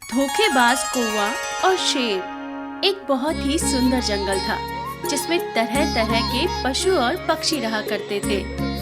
धोखेबाज कौवा और शेर एक बहुत ही सुंदर जंगल था जिसमें तरह तरह के पशु और पक्षी रहा करते थे।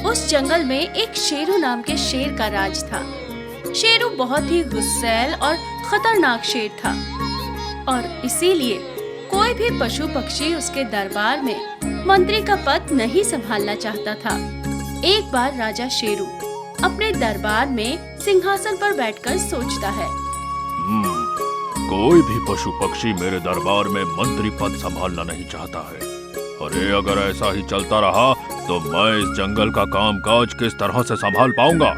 उस जंगल में एक शेरू नाम के शेर का राज था। शेरू बहुत ही गुस्सैल और खतरनाक शेर था और इसीलिए कोई भी पशु पक्षी उसके दरबार में मंत्री का पद नहीं संभालना चाहता था। एक बार राजा शेरू अपने दरबार में सिंहासन पर बैठकर सोचता है, कोई भी पशु पक्षी मेरे दरबार में मंत्री पद संभालना नहीं चाहता है। अरे अगर ऐसा ही चलता रहा तो मैं इस जंगल का कामकाज किस तरह से संभाल पाऊंगा।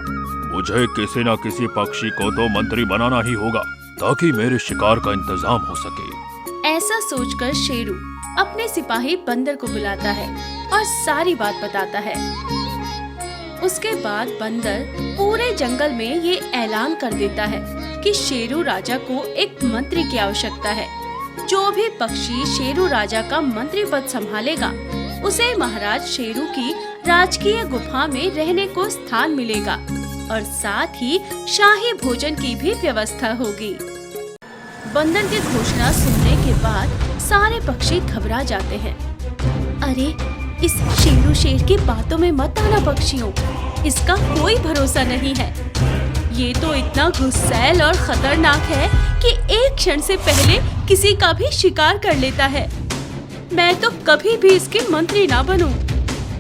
मुझे किसी न किसी पक्षी को तो मंत्री बनाना ही होगा ताकि मेरे शिकार का इंतजाम हो सके। ऐसा सोचकर शेरू अपने सिपाही बंदर को बुलाता है और सारी बात बताता है। उसके बाद बंदर पूरे जंगल में ये ऐलान कर देता है कि शेरू राजा को एक मंत्री की आवश्यकता है। जो भी पक्षी शेरू राजा का मंत्री पद संभालेगा उसे महाराज शेरू की राजकीय गुफा में रहने को स्थान मिलेगा और साथ ही शाही भोजन की भी व्यवस्था होगी। बंदर की घोषणा सुनने के बाद सारे पक्षी घबरा जाते हैं। अरे इस शेरू शेर की बातों में मत आना पक्षियों, इसका कोई भरोसा नहीं है। ये तो इतना गुस्सैल और खतरनाक है कि एक क्षण से पहले किसी का भी शिकार कर लेता है। मैं तो कभी भी इसके मंत्री ना बनूं।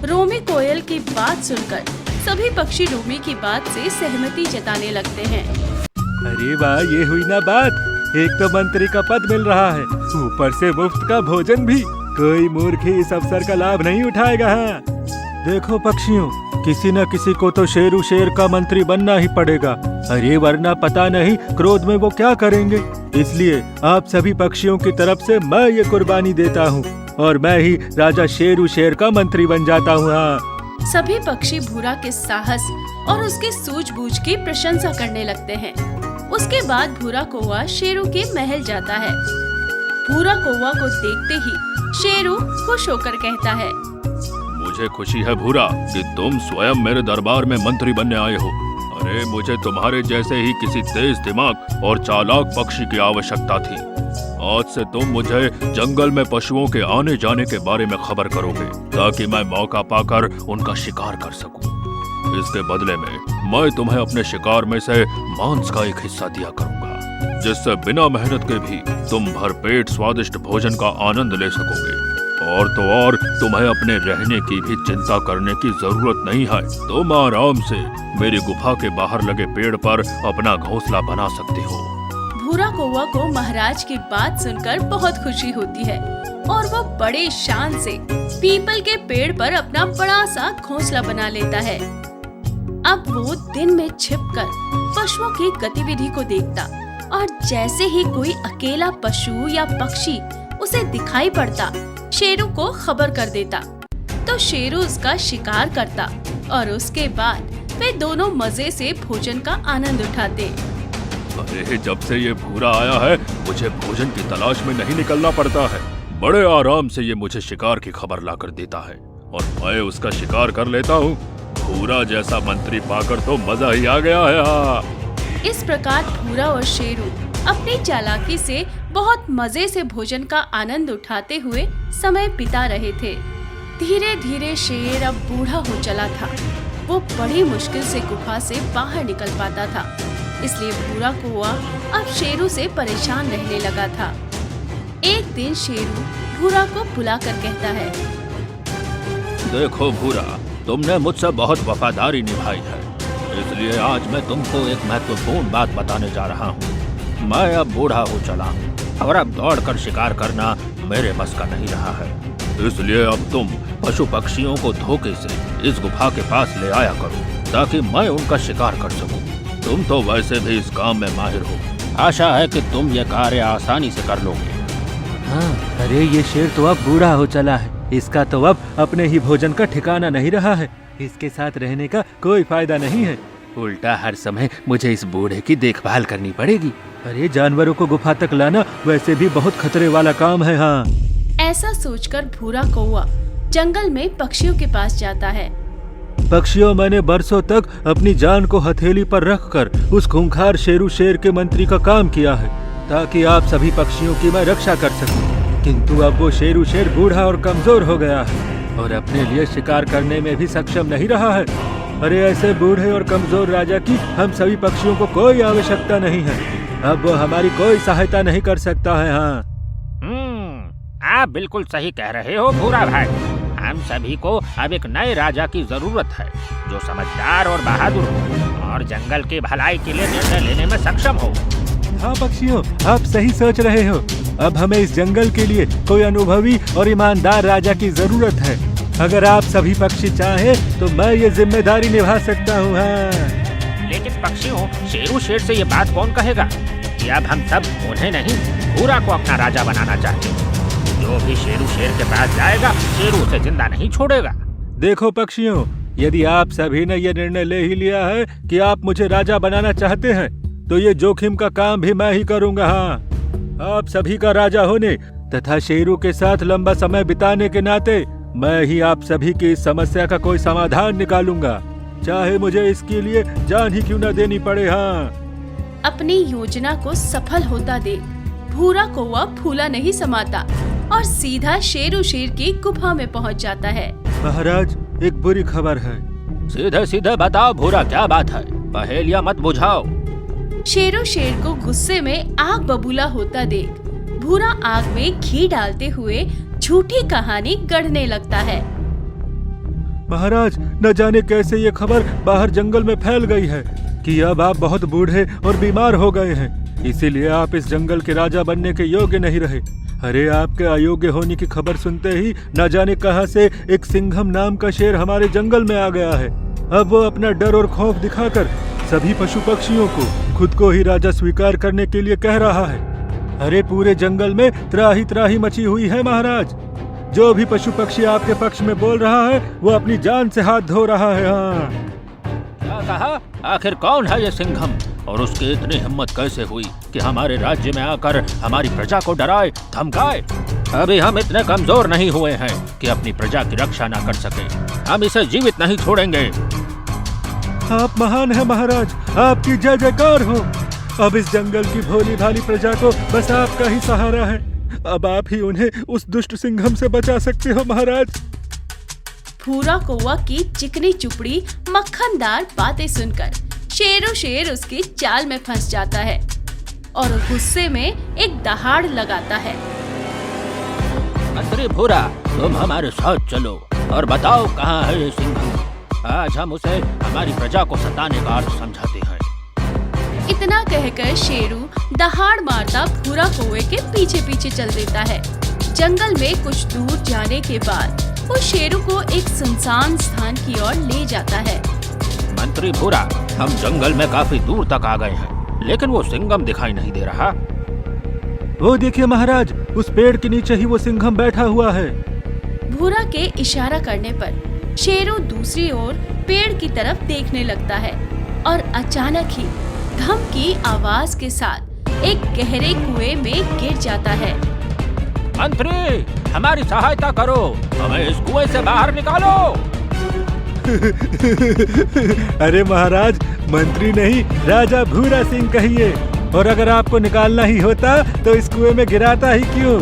रोमी कोयल की बात सुनकर सभी पक्षी रोमी की बात से सहमति जताने लगते हैं। अरे वाह, ये हुई ना बात। एक तो मंत्री का पद मिल रहा है, ऊपर से मुफ्त का भोजन भी। कोई मूर्ख इस अवसर का लाभ नहीं उठाएगा। हाँ। देखो पक्षियों, किसी न किसी को तो शेरू शेर का मंत्री बनना ही पड़ेगा। अरे वरना पता नहीं क्रोध में वो क्या करेंगे। इसलिए आप सभी पक्षियों की तरफ से मैं ये कुर्बानी देता हूँ और मैं ही राजा शेरू शेर का मंत्री बन जाता हूँ। हाँ। सभी पक्षी भूरा के साहस और उसकी सूझबूझ की प्रशंसा करने लगते हैं। उसके बाद भूरा कौवा शेरू के महल जाता है। भूरा कौवा को देखते ही शेरू खुश होकर कहता है, मुझे खुशी है भूरा कि तुम स्वयं मेरे दरबार में मंत्री बनने आए हो। अरे मुझे तुम्हारे जैसे ही किसी तेज दिमाग और चालाक पक्षी की आवश्यकता थी। आज से तुम मुझे जंगल में पशुओं के आने जाने के बारे में खबर करोगे ताकि मैं मौका पाकर उनका शिकार कर सकूं। इसके बदले में मैं तुम्हें अपने शिकार में से मांस का एक हिस्सा दिया करूंगा, जिससे बिना मेहनत के भी तुम भरपेट स्वादिष्ट भोजन का आनंद ले सकोगे। और तो और तुम्हें अपने रहने की भी चिंता करने की जरूरत नहीं है। तुम आराम से मेरी गुफा के बाहर लगे पेड़ पर अपना घोंसला बना सकते हो। भूरा कौवा को महाराज की बात सुनकर बहुत खुशी होती है और वो बड़े शान से पीपल के पेड़ पर अपना बड़ा सा घोंसला बना लेता है। अब वो दिन में छिपकर पशुओं की गतिविधि को देखता और जैसे ही कोई अकेला पशु या पक्षी उसे दिखाई पड़ता शेरू को खबर कर देता तो शेरू उसका शिकार करता और उसके बाद वे दोनों मजे से भोजन का आनंद उठाते। अरे जब से ये भूरा आया है मुझे भोजन की तलाश में नहीं निकलना पड़ता है। बड़े आराम से ये मुझे शिकार की खबर ला कर देता है और मैं उसका शिकार कर लेता हूँ। भूरा जैसा मंत्री पाकर तो मजा ही आ गया है। हाँ। इस प्रकार भूरा और शेरू अपनी चालाकी से बहुत मजे से भोजन का आनंद उठाते हुए समय बिता रहे थे। धीरे धीरे शेर अब बूढ़ा हो चला था। वो बड़ी मुश्किल से गुफा से बाहर निकल पाता था, इसलिए भूरा कौवा अब शेरू से परेशान रहने लगा था। एक दिन शेरू भूरा को बुलाकर कहता है, देखो भूरा, तुमने मुझसे बहुत वफादारी निभाई है, इसलिए आज मैं तुमको एक महत्वपूर्ण बात बताने जा रहा हूँ। मैं अब बूढ़ा हो चला हूँ और अब दौड़कर शिकार करना मेरे बस का नहीं रहा है। इसलिए अब तुम पशु पक्षियों को धोखे से इस गुफा के पास ले आया करो ताकि मैं उनका शिकार कर सकूं। तुम तो वैसे भी इस काम में माहिर हो। आशा है कि तुम ये कार्य आसानी से कर लोगे। हाँ। अरे ये शेर तो अब बूढ़ा हो चला है। इसका तो अब अपने ही भोजन का ठिकाना नहीं रहा है। इसके साथ रहने का कोई फायदा नहीं है। उल्टा हर समय मुझे इस बूढ़े की देखभाल करनी पड़ेगी। अरे जानवरों को गुफा तक लाना वैसे भी बहुत खतरे वाला काम है। हाँ। ऐसा सोचकर भूरा कौवा जंगल में पक्षियों के पास जाता है। पक्षियों, मैंने बरसों तक अपनी जान को हथेली पर रखकर उस खूंखार शेरू शेर के मंत्री का काम किया है। ताकि आप सभी पक्षियों की मैं रक्षा कर सकूं। किंतु अब वो शेरू शेर बूढ़ा और कमजोर हो गया है और अपने लिए शिकार करने में भी सक्षम नहीं रहा है। अरे ऐसे बूढ़े और कमजोर राजा की हम सभी पक्षियों को कोई आवश्यकता नहीं है। अब वो हमारी कोई सहायता नहीं कर सकता है। हाँ, आप बिल्कुल सही कह रहे हो भूरा भाई। हम सभी को अब एक नए राजा की जरूरत है जो समझदार और बहादुर हो और जंगल की भलाई के लिए निर्णय लेने में सक्षम हो। हाँ पक्षियों, आप सही सोच रहे हो। अब हमें इस जंगल के लिए कोई अनुभवी और ईमानदार राजा की जरूरत है। अगर आप सभी पक्षी चाहें तो मैं ये जिम्मेदारी निभा सकता हूँ। हाँ। लेकिन पक्षियों, शेरू शेर से ये बात कौन कहेगा कि अब हम सब उन्हें नहीं भूरा को अपना राजा बनाना चाहते हैं। जो भी शेरू शेर के पास जाएगा, शेरू उसे जिंदा नहीं छोड़ेगा। देखो पक्षियों, यदि आप सभी ने ये निर्णय ले ही लिया है कि आप मुझे राजा बनाना चाहते हैं, तो ये जोखिम का काम भी मैं ही करूँगा। हाँ, आप सभी का राजा होने तथा शेरू के साथ लंबा समय बिताने के नाते मैं ही आप सभी की इस समस्या का कोई समाधान निकालूंगा, चाहे मुझे इसके लिए जान ही क्यों न देनी पड़े। हाँ। अपनी योजना को सफल होता देख भूरा कौवा फूला नहीं समाता और सीधा शेरू शेर की गुफा में पहुंच जाता है। महाराज, एक बुरी खबर है। सीधे सीधे बताओ भूरा, क्या बात है? पहेलियां मत बुझाओ। शेरू शेर को गुस्से में आग बबूला होता देख भूरा आग में घी डालते हुए झूठी कहानी गढ़ने लगता है। महाराज, न जाने कैसे ये खबर बाहर जंगल में फैल गई है कि अब आप बहुत बूढ़े और बीमार हो गए हैं, इसीलिए आप इस जंगल के राजा बनने के योग्य नहीं रहे। अरे आपके अयोग्य होने की खबर सुनते ही न जाने कहां से एक सिंघम नाम का शेर हमारे जंगल में आ गया है। अब वो अपना डर और खौफ दिखाकर सभी पशु पक्षियों को खुद को ही राजा स्वीकार करने के लिए कह रहा है। अरे पूरे जंगल में त्राही त्राही मची हुई है महाराज। जो भी पशु पक्षी आपके पक्ष में बोल रहा है वो अपनी जान से हाथ धो रहा है। हाँ। क्या कहा? आखिर कौन है ये सिंघम और उसकी इतनी हिम्मत कैसे हुई कि हमारे राज्य में आकर हमारी प्रजा को डराए धमकाए? अभी हम इतने कमजोर नहीं हुए हैं कि अपनी प्रजा की रक्षा न कर सके। हम इसे जीवित नहीं छोड़ेंगे। आप महान हैं महाराज, आपकी जय जयकार हो। अब इस जंगल की भोली भाली प्रजा को बस आपका ही सहारा है। अब आप ही उन्हें उस दुष्ट सिंघम से बचा सकते हो महाराज। भूरा कौवा की चिकनी चुपड़ी मक्खनदार बातें सुनकर शेरू शेर उसकी चाल में फंस जाता है और गुस्से में एक दहाड़ लगाता है। मंत्री भूरा, तुम हमारे साथ चलो और बताओ कहाँ है ये सिंघम। आज हम उसे हमारी प्रजा को सताने का अर्थ समझाते हैं। इतना कहकर शेरू दहाड़ मारता भूरा कौवे के पीछे पीछे चल देता है। जंगल में कुछ दूर जाने के बाद वो शेरू को एक सुनसान स्थान की ओर ले जाता है। मंत्री भूरा, हम जंगल में काफी दूर तक आ गए हैं, लेकिन वो सिंघम दिखाई नहीं दे रहा। वो देखिए महाराज, उस पेड़ के नीचे ही वो सिंघम बैठा हुआ है। भूरा के इशारा करने पर शेरू दूसरी ओर पेड़ की तरफ देखने लगता है और अचानक ही धम की आवाज के साथ एक गहरे कुएं में गिर जाता है। मंत्री, हमारी सहायता करो, हमें इस कुएं से बाहर निकालो। अरे महाराज, मंत्री नहीं राजा भूरा सिंह कहिए, और अगर आपको निकालना ही होता तो इस कुएं में गिराता ही क्यों?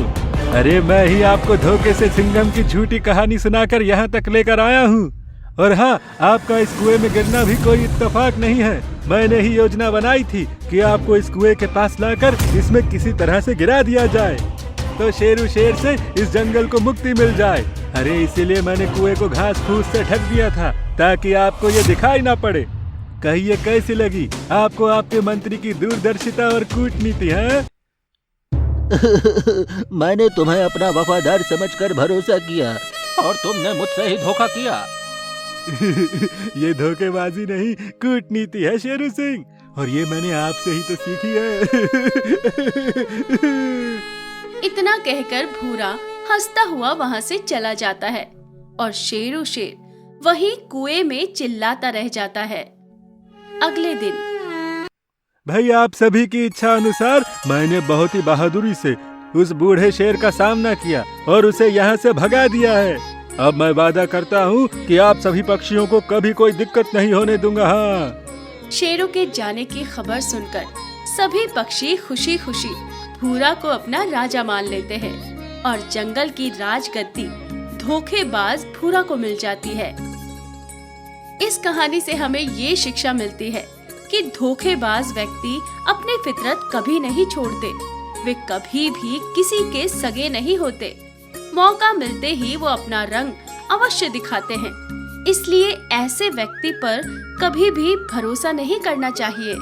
अरे मैं ही आपको धोखे से सिंघम की झूठी कहानी सुनाकर यहाँ तक लेकर आया हूँ। और हाँ, आपका इस कुएं में गिरना भी कोई इत्तेफाक नहीं है। मैंने ही योजना बनाई थी कि आपको इस कुएं के पास लाकर इसमें किसी तरह से गिरा दिया जाए तो शेरू शेर से इस जंगल को मुक्ति मिल जाए। अरे इसीलिए मैंने कुएं को घास फूस से ढक दिया था ताकि आपको ये दिखाई ना पड़े। कहिए कैसी लगी आपको आपके मंत्री की दूरदर्शिता और कूटनीति है? मैंने तुम्हें अपना वफादार समझकर भरोसा किया और तुमने मुझसे ही धोखा किया। ये धोखेबाजी नहीं, कूटनीति है शेरू सिंह, और ये मैंने आपसे ही तो सीखी है। इतना कहकर भूरा हंसता हुआ वहाँ से चला जाता है और शेरू शेर वहीं कुएं में चिल्लाता रह जाता है। अगले दिन भाई, आप सभी की इच्छा अनुसार मैंने बहुत ही बहादुरी से उस बूढ़े शेर का सामना किया और उसे यहाँ से भगा दिया है। अब मैं वादा करता हूँ कि आप सभी पक्षियों को कभी कोई दिक्कत नहीं होने दूंगा। हाँ। शेरू के जाने की खबर सुनकर सभी पक्षी खुशी खुशी भूरा को अपना राजा मान लेते हैं और जंगल की राजगद्दी धोखेबाज भूरा को मिल जाती है। इस कहानी से हमें ये शिक्षा मिलती है कि धोखेबाज व्यक्ति अपनी फितरत कभी नहीं छोड़ते। वे कभी भी किसी के सगे नहीं होते। मौका मिलते ही वो अपना रंग अवश्य दिखाते हैं। इसलिए ऐसे व्यक्ति पर कभी भी भरोसा नहीं करना चाहिए।